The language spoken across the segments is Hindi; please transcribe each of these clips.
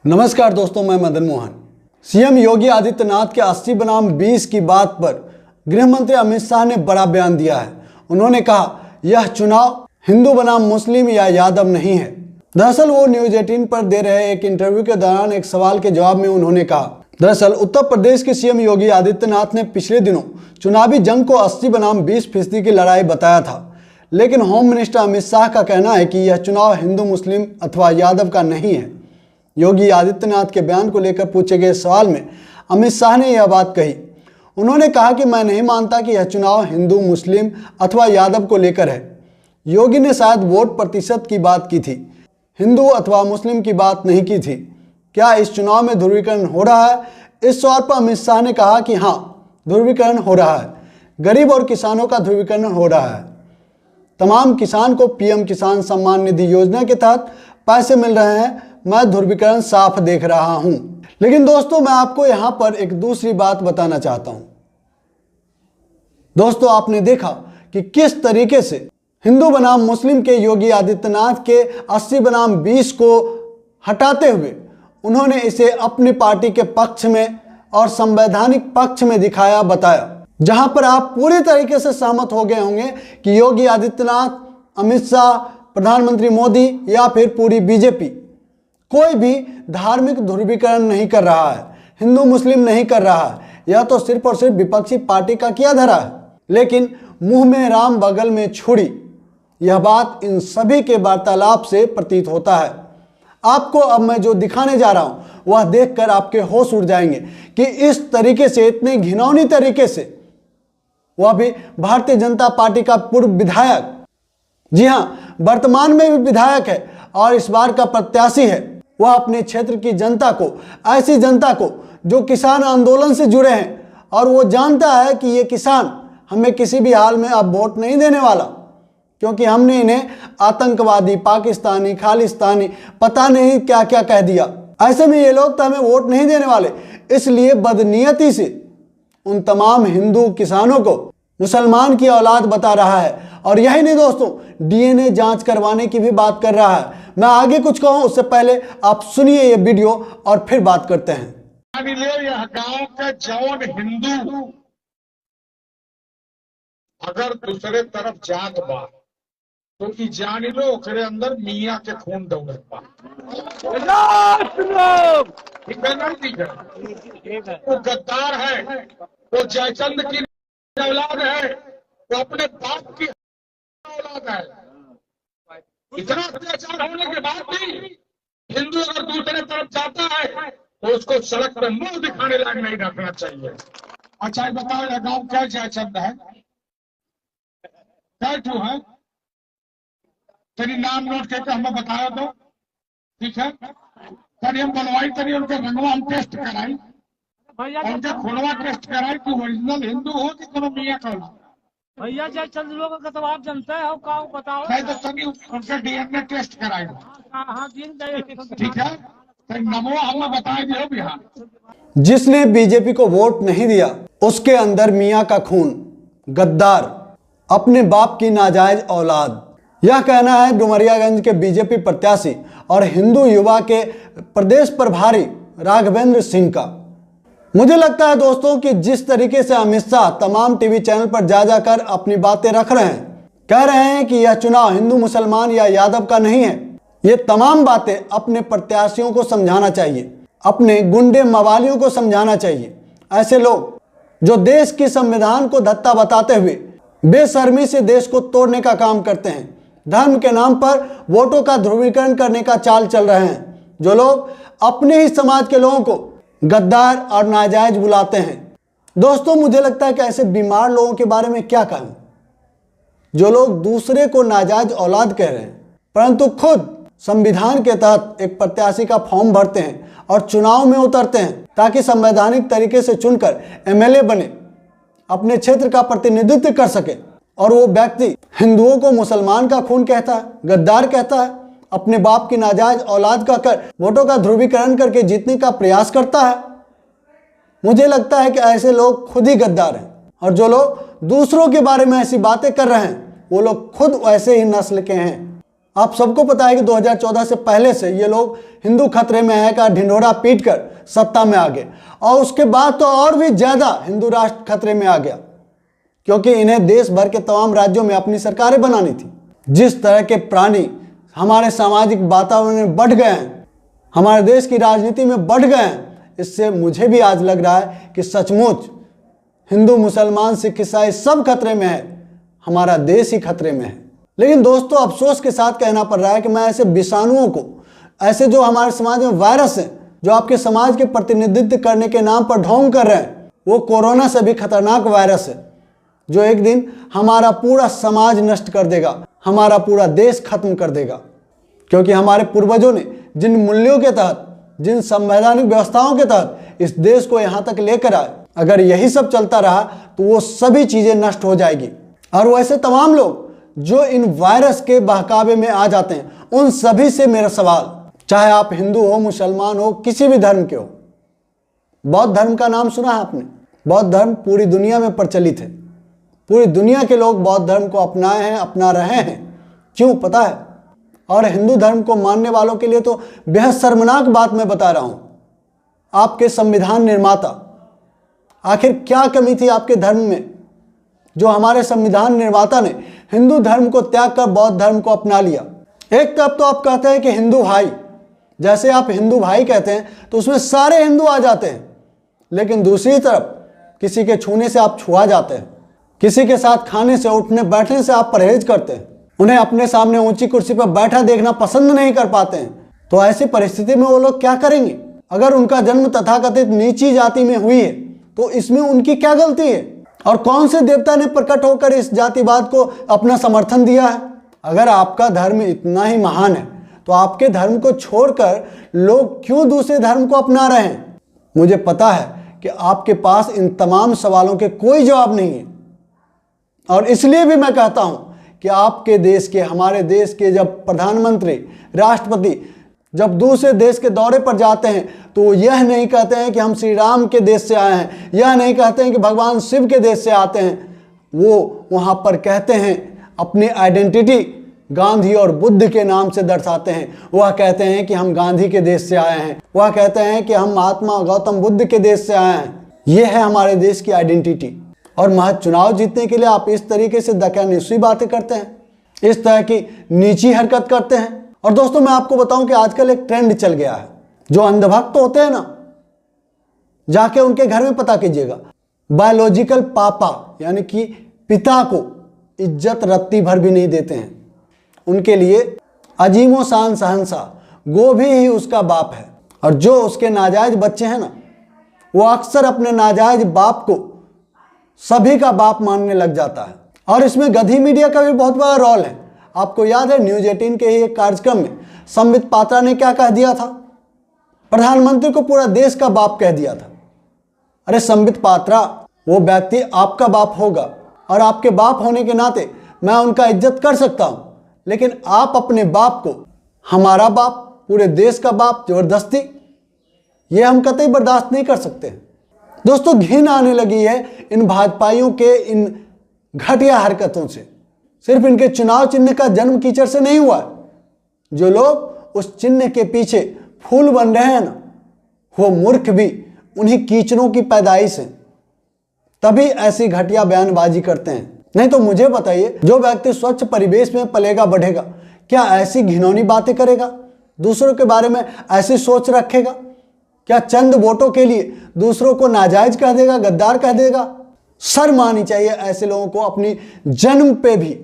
नमस्कार दोस्तों, मैं मदन मोहन। सीएम योगी आदित्यनाथ के 80 बनाम 20 की बात पर गृह मंत्री अमित शाह ने बड़ा बयान दिया है। उन्होंने कहा यह चुनाव हिंदू बनाम मुस्लिम या यादव नहीं है। दरअसल वो न्यूज 18 पर दे रहे एक इंटरव्यू के दौरान एक सवाल के जवाब में उन्होंने कहा, दरअसल उत्तर प्रदेश के सीएम योगी आदित्यनाथ ने पिछले दिनों चुनावी जंग को 80 बनाम 20% की लड़ाई बताया था, लेकिन होम मिनिस्टर अमित शाह का कहना है कि यह चुनाव हिंदू मुस्लिम अथवा यादव का नहीं है। योगी आदित्यनाथ के बयान को लेकर पूछे गए सवाल में अमित शाह ने यह बात कही। उन्होंने कहा कि मैं नहीं मानता कि यह चुनाव हिंदू मुस्लिम अथवा यादव को लेकर है। योगी ने शायद वोट प्रतिशत की बात की थी, हिंदू अथवा मुस्लिम की बात नहीं की थी। क्या इस चुनाव में ध्रुवीकरण हो रहा है? इस सवाल पर अमित शाह ने कहा कि हाँ, ध्रुवीकरण हो रहा है। गरीब और किसानों का ध्रुवीकरण हो रहा है। तमाम किसान को पीएम किसान सम्मान निधि योजना के तहत पैसे मिल रहे हैं। मैं ध्रुवीकरण साफ देख रहा हूं। लेकिन दोस्तों, मैं आपको यहां पर एक दूसरी बात बताना चाहता हूं। दोस्तों, आपने देखा कि किस तरीके से हिंदू बनाम मुस्लिम के योगी आदित्यनाथ के 80 बनाम 20 को हटाते हुए उन्होंने इसे अपनी पार्टी के पक्ष में और संवैधानिक पक्ष में दिखाया, बताया, जहां पर आप पूरी तरीके से सहमत हो गए होंगे कि योगी आदित्यनाथ, अमित शाह, प्रधानमंत्री मोदी या फिर पूरी बीजेपी कोई भी धार्मिक ध्रुवीकरण नहीं कर रहा है, हिंदू मुस्लिम नहीं कर रहा है। यह तो सिर्फ और सिर्फ विपक्षी पार्टी का किया धरा है। लेकिन मुंह में राम बगल में छुरी, यह बात इन सभी के वार्तालाप से प्रतीत होता है। आपको अब मैं जो दिखाने जा रहा हूं वह देखकर आपके होश उड़ जाएंगे कि इस तरीके से, इतने घिनौनी तरीके से, वह भी भारतीय जनता पार्टी का पूर्व विधायक, जी हां, वर्तमान में भी विधायक है और इस बार का प्रत्याशी है, वह अपने क्षेत्र की जनता को, ऐसी जनता को जो किसान आंदोलन से जुड़े हैं और वो जानता है कि ये किसान हमें किसी भी हाल में अब वोट नहीं देने वाला, क्योंकि हमने इन्हें आतंकवादी, पाकिस्तानी, खालिस्तानी, पता नहीं क्या क्या कह दिया। ऐसे में ये लोग तो हमें वोट नहीं देने वाले। इसलिए बदनीयती से उन तमाम हिंदू किसानों को मुसलमान की औलाद बता रहा है। और यही नहीं दोस्तों, डीएनए जांच करवाने की भी बात कर रहा है। मैं आगे कुछ कहूं उससे पहले आप सुनिए ये वीडियो और फिर बात करते हैं। यह गांव के जौन हिंदू अगर दूसरे तरफ जात बा तो कि जान लो ओकरे अंदर मियाँ के खून दौड़त बा। ठीक है ना? ठीक है। वो गद्दार है, वो जयचंद की औलाद है, वो अपने बाप की औलाद है। इतना अत्याचार होने के बाद भी हिंदू अगर दूसरे तरफ जाता है तो उसको सड़क पर मुंह दिखाने लायक नहीं रखना चाहिए। अच्छा बताओ, यह गांव क्या जयचंद है? क्या क्यों है? तेरी नाम नोट करके हमें बताया दो, ठीक है? तरी हम बनवाई, तरी उनके रंगवा हम टेस्ट कराई, उनके खूनवा टेस्ट कराई कि ओरिजिनल हिंदू हो कि कोनो मियाँ का हो। भैया जयचंद लोगों का तो आप जानते हो, का बताओ। नहीं तो तनी उनके डीएनए टेस्ट कराई, हाँ, ठीक है? नमो हमें बताए दियो बिहार। जिसने बीजेपी को वोट नहीं दिया उसके अंदर मियाँ का खून, गद्दार, अपने बाप की नाजायज औलाद, यह कहना है डुमरियागंज के बीजेपी प्रत्याशी और हिंदू युवा के प्रदेश प्रभारी राघवेंद्र सिंह का। मुझे लगता है दोस्तों कि जिस तरीके से अमित शाह तमाम टीवी चैनल पर जा जाकर अपनी बातें रख रहे हैं, कह रहे हैं कि यह चुनाव हिंदू मुसलमान या यादव का नहीं है, ये तमाम बातें अपने प्रत्याशियों को समझाना चाहिए, अपने गुंडे मवालियों को समझाना चाहिए। ऐसे लोग जो देश के संविधान को धत्ता बताते हुए बेशर्मी से देश को तोड़ने का काम करते हैं, धर्म के नाम पर वोटों का ध्रुवीकरण करने का चाल चल रहे हैं, जो लोग अपने ही समाज के लोगों को गद्दार और नाजायज बुलाते हैं। दोस्तों, मुझे लगता है कि ऐसे बीमार लोगों के बारे में क्या कहूं, जो लोग दूसरे को नाजायज औलाद कह रहे हैं परंतु खुद संविधान के तहत एक प्रत्याशी का फॉर्म भरते हैं और चुनाव में उतरते हैं ताकि संवैधानिक तरीके से चुनकर एमएलए बने, अपने क्षेत्र का प्रतिनिधित्व कर सके। और वो व्यक्ति हिंदुओं को मुसलमान का खून कहता है, गद्दार कहता है, अपने बाप की नाजायज औलाद कहकर वोटों का ध्रुवीकरण करके जीतने का प्रयास करता है। मुझे लगता है कि ऐसे लोग खुद ही गद्दार हैं और जो लोग दूसरों के बारे में ऐसी बातें कर रहे हैं वो लोग खुद ऐसे ही नस्ल के हैं। आप सबको पता है कि 2014 से पहले से ये लोग हिंदू खतरे में है का ढिंढोरा पीट कर सत्ता में आ गए, और उसके बाद तो और भी ज्यादा हिंदू राष्ट्र खतरे में आ गया, क्योंकि इन्हें देश भर के तमाम राज्यों में अपनी सरकारें बनानी थी। जिस तरह के प्राणी हमारे सामाजिक वातावरण में बढ़ गए हैं, हमारे देश की राजनीति में बढ़ गए हैं, इससे मुझे भी आज लग रहा है कि सचमुच हिंदू, मुसलमान, सिख, ईसाई सब खतरे में है, हमारा देश ही खतरे में है। लेकिन दोस्तों, अफसोस के साथ कहना पड़ रहा है कि मैं ऐसे विषाणुओं को, ऐसे जो हमारे समाज में वायरस हैं, जो आपके समाज के प्रतिनिधित्व करने के नाम पर ढोंग कर रहे हैं, वो कोरोना से भी खतरनाक वायरस है, जो एक दिन हमारा पूरा समाज नष्ट कर देगा, हमारा पूरा देश खत्म कर देगा। क्योंकि हमारे पूर्वजों ने जिन मूल्यों के तहत, जिन संवैधानिक व्यवस्थाओं के तहत इस देश को यहाँ तक लेकर आए, अगर यही सब चलता रहा तो वो सभी चीजें नष्ट हो जाएगी। और वैसे तमाम लोग जो इन वायरस के बहकावे में आ जाते हैं, उन सभी से मेरा सवाल, चाहे आप हिंदू हो, मुसलमान हो, किसी भी धर्म के हो। बौद्ध धर्म का नाम सुना है आपने? बौद्ध धर्म पूरी दुनिया में प्रचलित है, पूरी दुनिया के लोग बौद्ध धर्म को अपनाए हैं, अपना रहे हैं। क्यों पता है? और हिंदू धर्म को मानने वालों के लिए तो बेहद शर्मनाक बात मैं बता रहा हूं। आपके संविधान निर्माता, आखिर क्या कमी थी आपके धर्म में जो हमारे संविधान निर्माता ने हिंदू धर्म को त्याग कर बौद्ध धर्म को अपना लिया? एक तरफ तो आप कहते हैं कि हिंदू भाई, जैसे आप हिंदू भाई कहते हैं तो उसमें सारे हिंदू आ जाते हैं, लेकिन दूसरी तरफ किसी के छूने से आप छुआ जाते हैं, किसी के साथ खाने से, उठने बैठने से आप परहेज करते हैं, उन्हें अपने सामने ऊंची कुर्सी पर बैठा देखना पसंद नहीं कर पाते हैं। तो ऐसी परिस्थिति में वो लोग क्या करेंगे? अगर उनका जन्म तथाकथित नीची जाति में हुई है तो इसमें उनकी क्या गलती है? और कौन से देवता ने प्रकट होकर इस जातिवाद को अपना समर्थन दिया है? अगर आपका धर्म इतना ही महान है तो आपके धर्म को छोड़कर लोग क्यों दूसरे धर्म को अपना रहे हैं? मुझे पता है कि आपके पास इन तमाम सवालों के कोई जवाब नहीं है, और इसलिए भी मैं कहता हूं कि आपके देश के, हमारे देश के जब प्रधानमंत्री, राष्ट्रपति जब दूसरे देश के दौरे पर जाते हैं तो वो यह नहीं कहते हैं कि हम श्री राम के देश से आए हैं, यह नहीं कहते हैं कि भगवान शिव के देश से आते हैं। वो वहाँ पर कहते हैं, अपनी आइडेंटिटी गांधी और बुद्ध के नाम से दर्शाते हैं। वह कहते हैं कि हम गांधी के देश से आए हैं, वह कहते हैं कि हम महात्मा गौतम बुद्ध के देश से आए हैं। यह है हमारे देश की आइडेंटिटी। और महज चुनाव जीतने के लिए आप इस तरीके से दकियानुसी बातें करते हैं, इस तरह की नीची हरकत करते हैं। और दोस्तों, मैं आपको बताऊं कि आजकल एक ट्रेंड चल गया है, जो अंधभक्त होते हैं ना, जाके उनके घर में पता कीजिएगा, बायोलॉजिकल पापा यानी कि पिता को इज्जत रत्ती भर भी नहीं देते हैं। उनके लिए अजीमो शान शहंशाह गोभी ही उसका बाप है। और जो उसके नाजायज बच्चे हैं ना, वो अक्सर अपने नाजायज बाप को सभी का बाप मानने लग जाता है। और इसमें गधी मीडिया का भी बहुत बड़ा रोल है। आपको याद है न्यूज 18 के ही एक कार्यक्रम में संबित पात्रा ने क्या कह दिया था? प्रधानमंत्री को पूरा देश का बाप कह दिया था। अरे संबित पात्रा, वो व्यक्ति आपका बाप होगा और आपके बाप होने के नाते मैं उनका इज्जत कर सकता हूं, लेकिन आप अपने बाप को हमारा बाप, पूरे देश का बाप जबरदस्ती, ये हम कतई बर्दाश्त नहीं कर सकते। दोस्तों, घिन आने लगी है इन भाजपाइयों के इन घटिया हरकतों से। सिर्फ इनके चुनाव चिन्ह का जन्म कीचड़ से नहीं हुआ। जो लोग उस चिन्ह के पीछे फूल बन रहे हैं ना, वो मूर्ख भी उन्हीं कीचड़ों की पैदाइश है, तभी ऐसी घटिया बयानबाजी करते हैं। नहीं तो मुझे बताइए, जो व्यक्ति स्वच्छ परिवेश में पलेगा बढ़ेगा, क्या ऐसी घिनौनी बातें करेगा? दूसरों के बारे में ऐसी सोच रखेगा? क्या चंद वोटों के लिए दूसरों को नाजायज कह देगा, गद्दार कह देगा? शर्म आनी चाहिए ऐसे लोगों को अपनी जन्म पे भी।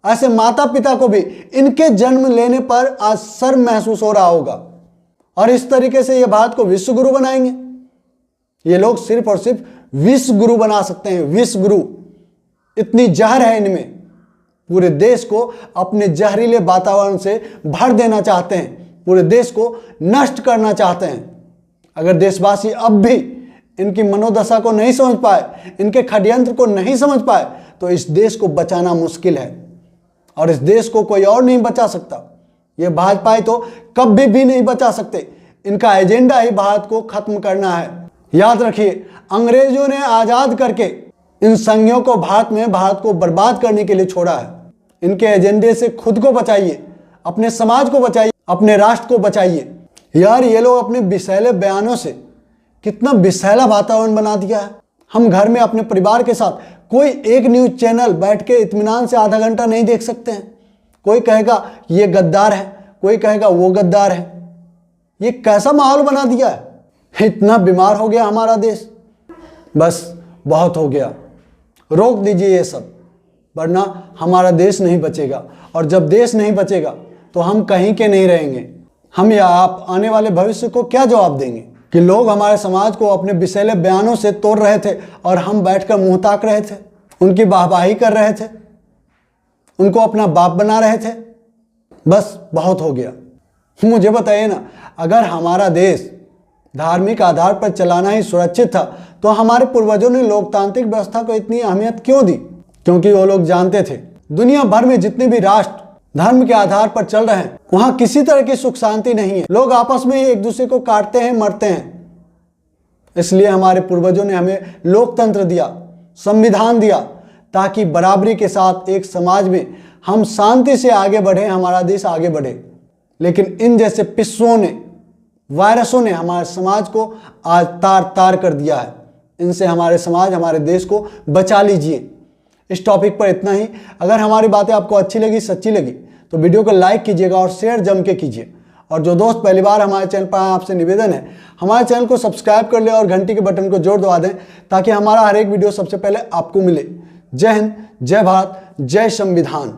ऐसे माता पिता को भी इनके जन्म लेने पर आज शर्म महसूस हो रहा होगा। और इस तरीके से ये भारत को विश्व गुरु बनाएंगे। ये लोग सिर्फ और सिर्फ विश्व गुरु बना सकते हैं, विश्व गुरु। इतनी जहर है इनमें, पूरे देश को अपने जहरीले वातावरण से भर देना चाहते हैं, पूरे देश को नष्ट करना चाहते हैं। अगर देशवासी अब भी इनकी मनोदशा को नहीं समझ पाए, इनके षड्यंत्र को नहीं समझ पाए, तो इस देश को बचाना मुश्किल है। और इस देश को कोई और नहीं बचा सकता। ये भाजपा तो कभी भी नहीं बचा सकते। इनका एजेंडा ही भारत को खत्म करना है। याद रखिए, अंग्रेजों ने आजाद करके इन संघियों को भारत में भारत को बर्बाद करने के लिए छोड़ा है। इनके एजेंडे से खुद को बचाइए, अपने समाज को बचाइए, अपने राष्ट्र को बचाइए। यार ये लोग अपने विषैले बयानों से कितना विषैला वातावरण बना दिया है। हम घर में अपने परिवार के साथ कोई एक न्यूज चैनल बैठ के इत्मीनान से आधा घंटा नहीं देख सकते हैं। कोई कहेगा ये गद्दार है, कोई कहेगा वो गद्दार है। ये कैसा माहौल बना दिया है। इतना बीमार हो गया हमारा देश। बस बहुत हो गया, रोक दीजिए ये सब, वरना हमारा देश नहीं बचेगा। और जब देश नहीं बचेगा तो हम कहीं के नहीं रहेंगे। हम या आप आने वाले भविष्य को क्या जवाब देंगे कि लोग हमारे समाज को अपने विषैले बयानों से तोड़ रहे थे और हम बैठकर मुंह ताक रहे थे, उनकी वाहवाही कर रहे थे, उनको अपना बाप बना रहे थे। बस बहुत हो गया। मुझे बताइए ना, अगर हमारा देश धार्मिक आधार पर चलाना ही सुरक्षित था तो हमारे पूर्वजों ने लोकतांत्रिक व्यवस्था को इतनी अहमियत क्यों दी? क्योंकि वो लोग जानते थे दुनिया भर में जितने भी राष्ट्र धर्म के आधार पर चल रहे हैं वहां किसी तरह की सुख शांति नहीं है। लोग आपस में ही एक दूसरे को काटते हैं, मरते हैं। इसलिए हमारे पूर्वजों ने हमें लोकतंत्र दिया, संविधान दिया, ताकि बराबरी के साथ एक समाज में हम शांति से आगे बढ़े, हमारा देश आगे बढ़े। लेकिन इन जैसे पिस्सुओं ने, वायरसों ने हमारे समाज को आज तार तार कर दिया है। इनसे हमारे समाज, हमारे देश को बचा लीजिए। इस टॉपिक पर इतना ही। अगर हमारी बातें आपको अच्छी लगी, सच्ची लगी तो वीडियो को लाइक कीजिएगा और शेयर जम के कीजिए। और जो दोस्त पहली बार हमारे चैनल पर आए, आपसे निवेदन है हमारे चैनल को सब्सक्राइब कर ले और घंटी के बटन को जोर दबा दें ताकि हमारा हर एक वीडियो सबसे पहले आपको मिले। जय हिंद, जय भारत, जय संविधान।